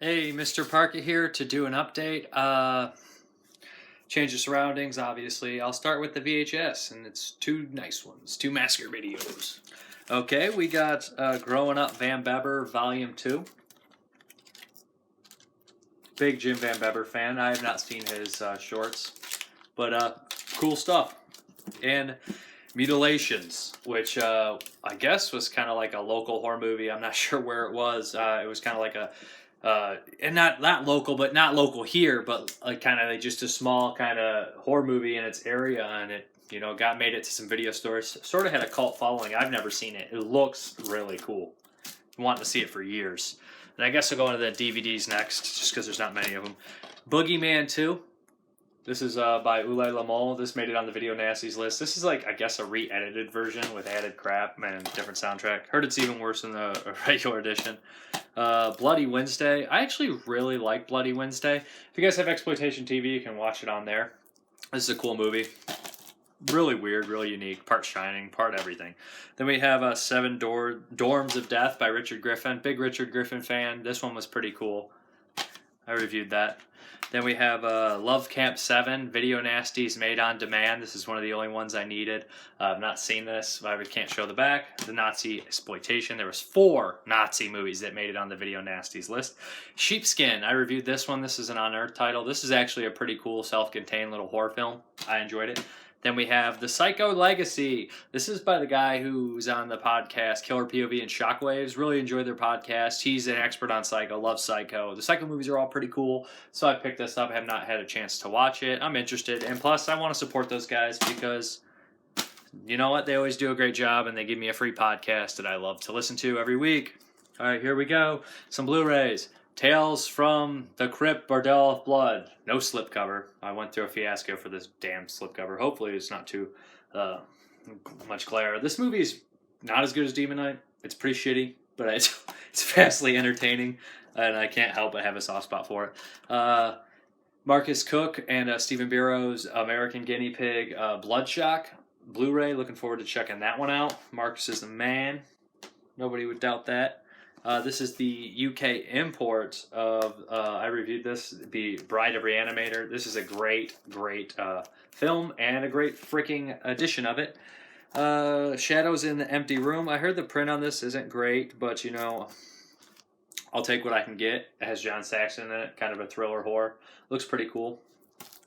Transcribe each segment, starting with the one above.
Hey, Mr. Parker here to do an update. Change the surroundings, obviously. I'll start with the VHS, and it's two nice ones, two massacre videos. Okay, we got Growing Up VanBebber Volume 2. Big Jim VanBebber fan. I have not seen his shorts, but cool stuff. And Mutilations, which I guess was kind of like a local horror movie. I'm not sure where it was. It was kind of like a and not local, but not local here, but like kind of like just a small kind of horror movie in its area, and it made it to some video stores. Sort of had a cult following. I've never seen it. It looks really cool. I want to see it for years. And I guess I'll go into the DVDs next, just because there's not many of them. Boogeyman 2. This is by Leone. This made it on the Video Nasties list. This is like, I guess, a re-edited version with added crap and different soundtrack. Heard it's even worse than the regular edition. Bloody Wednesday. I actually really like Bloody Wednesday. If you guys have Exploitation TV, you can watch it on there. This is a cool movie. Really weird, really unique. Part Shining, part everything. Then we have Seven Dorms of Death by Richard Griffin. Big Richard Griffin fan. This one was pretty cool. I reviewed that. Then we have Love Camp 7, Video Nasties Made on Demand. This is one of the only ones I needed. I've not seen this. I can't show the back. The Nazi Exploitation. There was 4 Nazi movies that made it on the Video Nasties list. Sheepskin. I reviewed this one. This is an unearthed title. This is actually a pretty cool self-contained little horror film. I enjoyed it. Then we have The Psycho Legacy. This is by the guy who's on the podcast Killer POV and Shockwaves. Really enjoyed their podcast. He's an expert on Psycho. Loves Psycho. The Psycho movies are all pretty cool, so I picked this up. I have not had a chance to watch it. I'm interested, and plus I want to support those guys because you know what? They always do a great job, and they give me a free podcast that I love to listen to every week. All right, here we go. Some Blu-rays. Tales from the Crypt, Bordello Blood. No slipcover. I went through a fiasco for this damn slipcover. Hopefully it's not too much glare. This movie is not as good as Demon Knight. It's pretty shitty, but it's vastly entertaining, and I can't help but have a soft spot for it. Marcus Cook and Stephen Bureau's American Guinea Pig Bloodshock Blu-ray. Looking forward to checking that one out. Marcus is the man. Nobody would doubt that. This is the UK import of, I reviewed this, the Bride of Re-Animator. This is a great film and a great freaking edition of it. Shadows in the Empty Room. I heard the print on this isn't great, but I'll take what I can get. It has John Saxon in it, kind of a thriller horror. Looks pretty cool.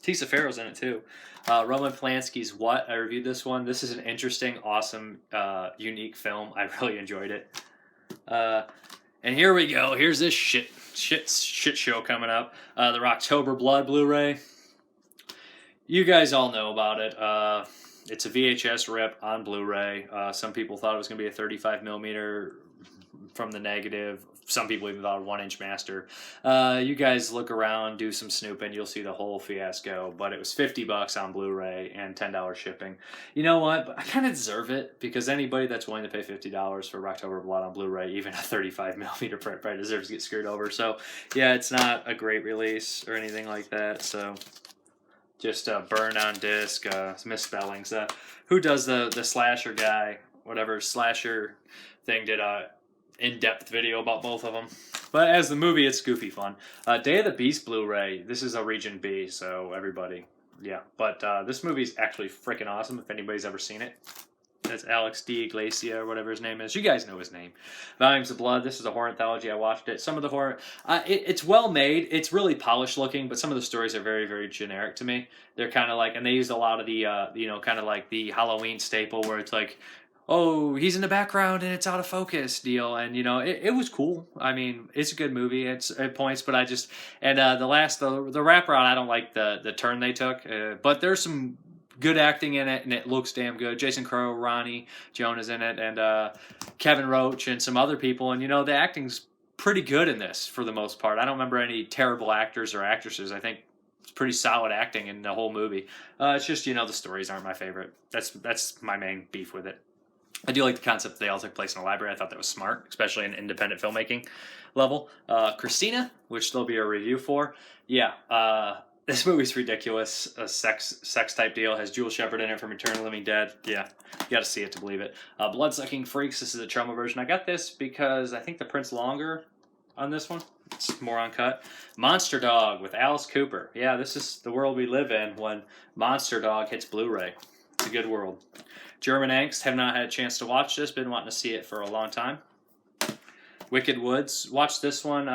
Tisa Farrow's in it too. Roman Polanski's What? I reviewed this one. This is an interesting, awesome, unique film. I really enjoyed it. And here we go. Here's this shit show coming up. The Rocktober Blood Blu-ray. You guys all know about it. It's a VHS rip on Blu-ray. Some people thought it was going to be a 35mm from the negative. Some people even thought a 1-inch master. You guys look around, do some snooping, you'll see the whole fiasco. But it was $50 on Blu-ray and $10 shipping. You know what? But I kind of deserve it because anybody that's willing to pay $50 for Rocktober Blood on Blu-ray, even a 35mm print, probably deserves to get screwed over. So yeah, it's not a great release or anything like that. So just burn on disc, misspellings. Who does the slasher guy? Whatever slasher thing did in-depth video about both of them. But as the movie, it's goofy fun. Day of the Beast Blu-ray. This is a Region B, so everybody, yeah. But this movie's actually freaking awesome if anybody's ever seen it. That's Alex D. Iglesia, or whatever his name is. You guys know his name. Volumes of Blood. This is a horror anthology. I watched it. Some of the horror... it's well made. It's really polished looking, but some of the stories are very, very generic to me. They're kind of like... And they used a lot of the, kind of like the Halloween staple where it's like, oh, he's in the background and it's out of focus deal. And, it was cool. I mean, it's a good movie. It's at points, but I just... And the wraparound, I don't like the turn they took. But there's some good acting in it, and it looks damn good. Jason Crow, Ronnie Jones in it, and Kevin Roach and some other people. And, the acting's pretty good in this for the most part. I don't remember any terrible actors or actresses. I think it's pretty solid acting in the whole movie. It's just, the stories aren't my favorite. That's my main beef with it. I do like the concept they all took place in a library. I thought that was smart, especially in independent filmmaking level. Christina, which there'll be a review for. Yeah, this movie's ridiculous. A sex type deal. Has Jewel Shepard in it from Return of the Living Dead. Yeah, you got to see it to believe it. Bloodsucking Freaks. This is a trauma version. I got this because I think the print's longer on this one. It's more uncut. Monster Dog with Alice Cooper. Yeah, this is the world we live in when Monster Dog hits Blu-ray. It's a good world. German Angst. Have not had a chance to watch this. Been wanting to see it for a long time. Wicked Woods. Watch this one.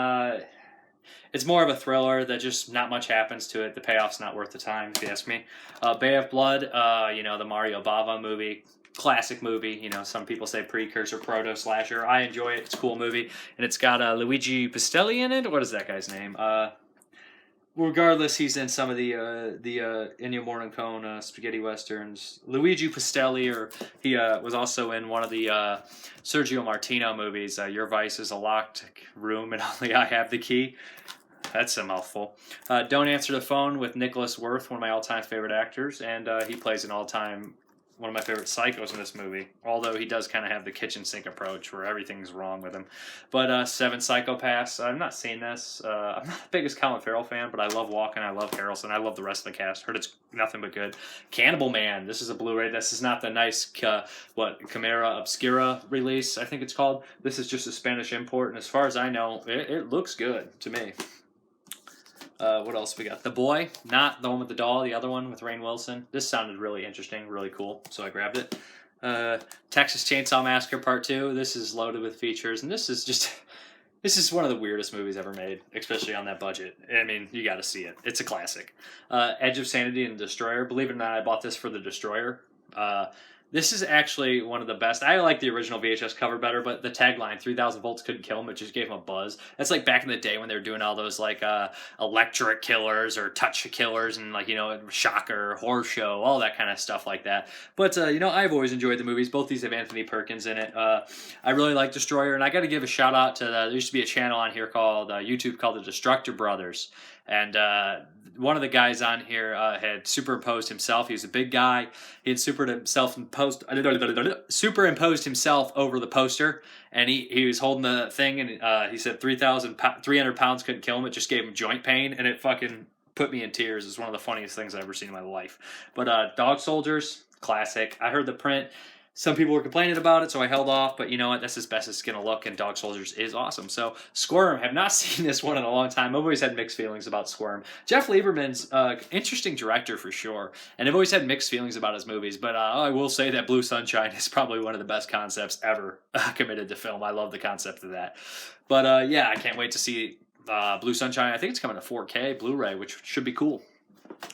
It's more of a thriller that just not much happens to it. The payoff's not worth the time, if you ask me. Bay of Blood, the Mario Bava movie. Classic movie. Some people say precursor, proto-slasher. I enjoy it. It's a cool movie. And it's got Luigi Pistelli in it. What is that guy's name? Regardless, he's in some of the Ennio Morricone spaghetti westerns. Luigi Pistelli, or he was also in one of the Sergio Martino movies. Your Vice is a Locked Room and Only I Have the Key. That's a mouthful. Don't Answer the Phone with Nicholas Worth, one of my all-time favorite actors, and he plays an all-time one of my favorite psychos in this movie, although he does kind of have the kitchen sink approach where everything's wrong with him. But Seven Psychopaths, I've not seen this. I'm not the biggest Colin Farrell fan, but I love Walken, I love Harrelson, I love the rest of the cast. Heard it's nothing but good. Cannibal Man, this is a Blu-ray. This is not the nice, Camera Obscura release, I think it's called. This is just a Spanish import, and as far as I know, it looks good to me. What else we got? The Boy, not the one with the doll, the other one with Rainn Wilson. This sounded really interesting, really cool, so I grabbed it. Texas Chainsaw Massacre Part 2. This is loaded with features, and this is one of the weirdest movies ever made, especially on that budget. I mean, you got to see it. It's a classic. Edge of Sanity and Destroyer. Believe it or not, I bought this for the Destroyer. This is actually one of the best. I like the original VHS cover better, but the tagline, 3,000 volts couldn't kill him, it just gave him a buzz. That's like back in the day when they were doing all those electric killers or touch killers and Shocker, Horror Show, all that kind of stuff like that. But, I've always enjoyed the movies. Both these have Anthony Perkins in it. I really like Destroyer, and I got to give a shout out to, there used to be a channel on here called, YouTube called the Destructor Brothers. And one of the guys on here had superimposed himself. He was a big guy. He had superimposed himself over the poster, and he was holding the thing, and he said 300 pounds couldn't kill him. It just gave him joint pain, and it fucking put me in tears. It's one of the funniest things I've ever seen in my life. But Dog Soldiers, classic. I heard the print. Some people were complaining about it, so I held off, but you know what? That's as best as it's going to look, and Dog Soldiers is awesome. So, Squirm, have not seen this one in a long time. I've always had mixed feelings about Squirm. Jeff Lieberman's interesting director for sure, and I've always had mixed feelings about his movies, but I will say that Blue Sunshine is probably one of the best concepts ever committed to film. I love the concept of that. But I can't wait to see Blue Sunshine. I think it's coming to 4K Blu-ray, which should be cool.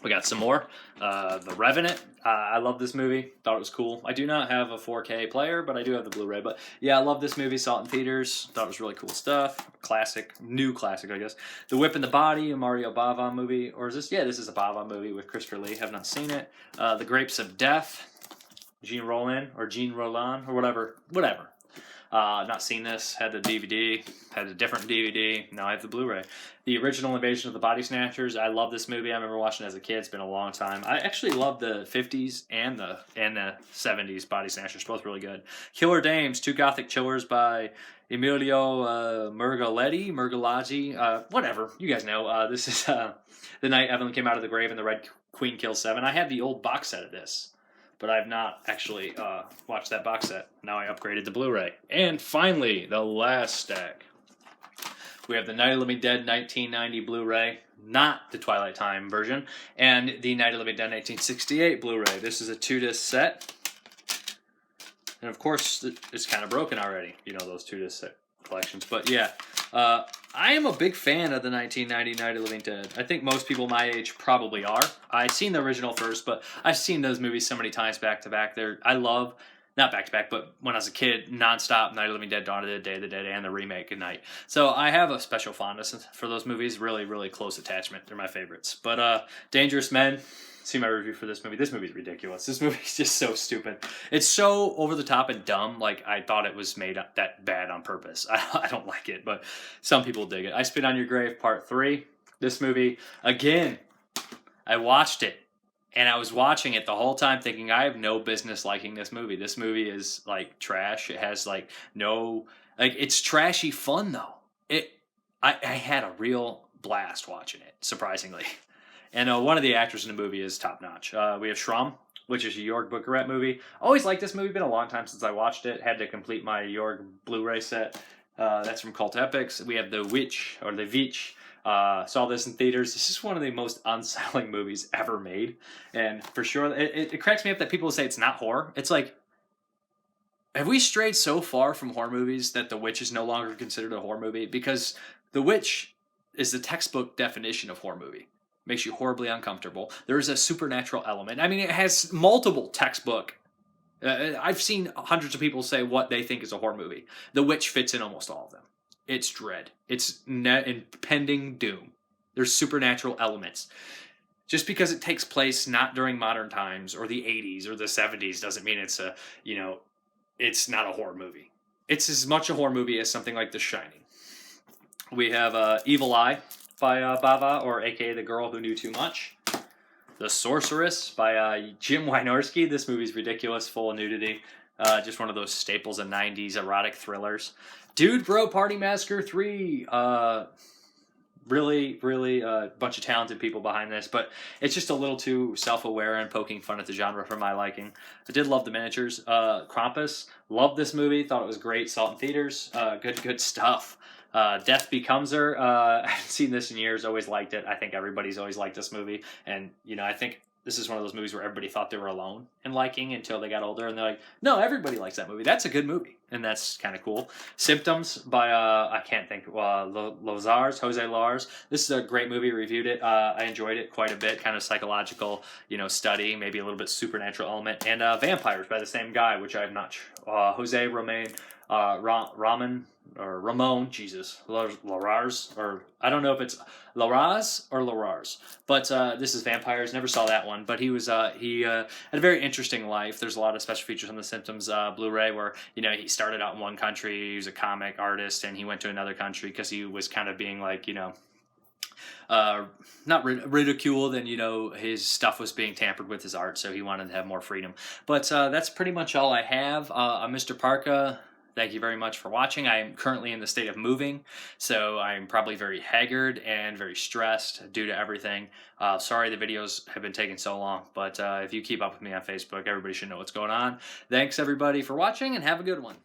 We got some more. The Revenant. I love this movie. Thought it was cool. I do not have a 4K player, but I do have the Blu-ray. But yeah, I love this movie. Saw it in theaters. Thought it was really cool stuff. Classic. New classic, I guess. The Whip and the Body, a Mario Bava movie. Or is this? Yeah, this is a Bava movie with Christopher Lee. Have not seen it. The Grapes of Death. Jean Roland or whatever. Not seen this. Had the DVD. Had a different DVD. Now I have the Blu-ray. The original Invasion of the Body Snatchers. I love this movie. I remember watching it as a kid. It's been a long time. I actually love the 50s and the 70s Body Snatchers. Both really good. Killer Dames. Two Gothic Chillers by Emilio Mergolaggi. Whatever. You guys know. This is The Night Evelyn Came Out of the Grave and the Red Queen Kills 7. I have the old box set of this, but I've not actually watched that box set. Now I upgraded to Blu-ray. And finally, the last stack. We have the Night of the Living Dead 1990 Blu-ray, not the Twilight Time version, and the Night of the Living Dead 1968 Blu-ray. This is a 2-disc set. And of course, it's kind of broken already. You know, those 2-disc set collections. But yeah, I am a big fan of the 1990 Night of the Living Dead. I think most people my age probably are. I've seen the original first, but I've seen those movies so many times back to back. I love, not back to back, but when I was a kid, nonstop, Night of the Living Dead, Dawn of the Dead, and the remake Good Night. So I have a special fondness for those movies. Really, really close attachment. They're my favorites. But Dangerous Men. See my review for this movie. This movie's ridiculous. This movie's just so stupid. It's so over the top and dumb. Like, I thought it was made that bad on purpose. I don't like it, but some people dig it. I Spit on Your Grave Part 3. This movie, again, I watched it, and I was watching it the whole time thinking, I have no business liking this movie. This movie is, like, trash. It has, like, no... Like, it's trashy fun, though. I had a real blast watching it, surprisingly. And one of the actors in the movie is top-notch. We have Shrum, which is a Jorg Bucharest movie. Always liked this movie. Been a long time since I watched it. Had to complete my Jorg Blu-ray set. That's from Cult Epics. We have The Witch, or The Witch. Saw this in theaters. This is one of the most unsettling movies ever made. And for sure, it cracks me up that people say it's not horror. It's like, have we strayed so far from horror movies that The Witch is no longer considered a horror movie? Because The Witch is the textbook definition of horror movie. Makes you horribly uncomfortable. There is a supernatural element. I mean, it has multiple textbook. I've seen hundreds of people say what they think is a horror movie. The Witch fits in almost all of them. It's dread. It's impending doom. There's supernatural elements. Just because it takes place not during modern times or the 80s or the 70s doesn't mean it's a, it's not a horror movie. It's as much a horror movie as something like The Shining. We have Evil Eye by Bava, or aka The Girl Who Knew Too Much. The Sorceress by Jim Wynorski. This movie's ridiculous, full of nudity. Just one of those staples of 90s erotic thrillers. Dude Bro Party Massacre 3. Really a bunch of talented people behind this, but it's just a little too self-aware and poking fun at the genre for my liking. I did love the miniatures. Krampus, loved this movie, thought it was great, saw it in theaters. Good stuff. Death Becomes Her. I haven't seen this in years, always liked it. I think everybody's always liked this movie, and I think this is one of those movies where everybody thought they were alone in liking until they got older, and they're like, no, everybody likes that movie. That's a good movie, and that's kind of cool. Symptoms by, I can't think, Jose Lars. This is a great movie, reviewed it. I enjoyed it quite a bit, kind of psychological, study, maybe a little bit supernatural element. And Vampires by the same guy, which I'm not sure. Jose Ramon, Jesus, Larars, or I don't know if it's Laraz or Larars, but this is Vampires. Never saw that one, but he had a very interesting life. There's a lot of special features on the Symptoms Blu-ray where he started out in one country, he was a comic artist, and he went to another country because he was kind of being like not ridiculed, and his stuff was being tampered with, his art, so he wanted to have more freedom. But that's pretty much all I have. Mr. Parka, thank you very much for watching. I am currently in the state of moving, so I'm probably very haggard and very stressed due to everything. Sorry the videos have been taking so long, but if you keep up with me on Facebook, everybody should know what's going on. Thanks everybody for watching, and have a good one.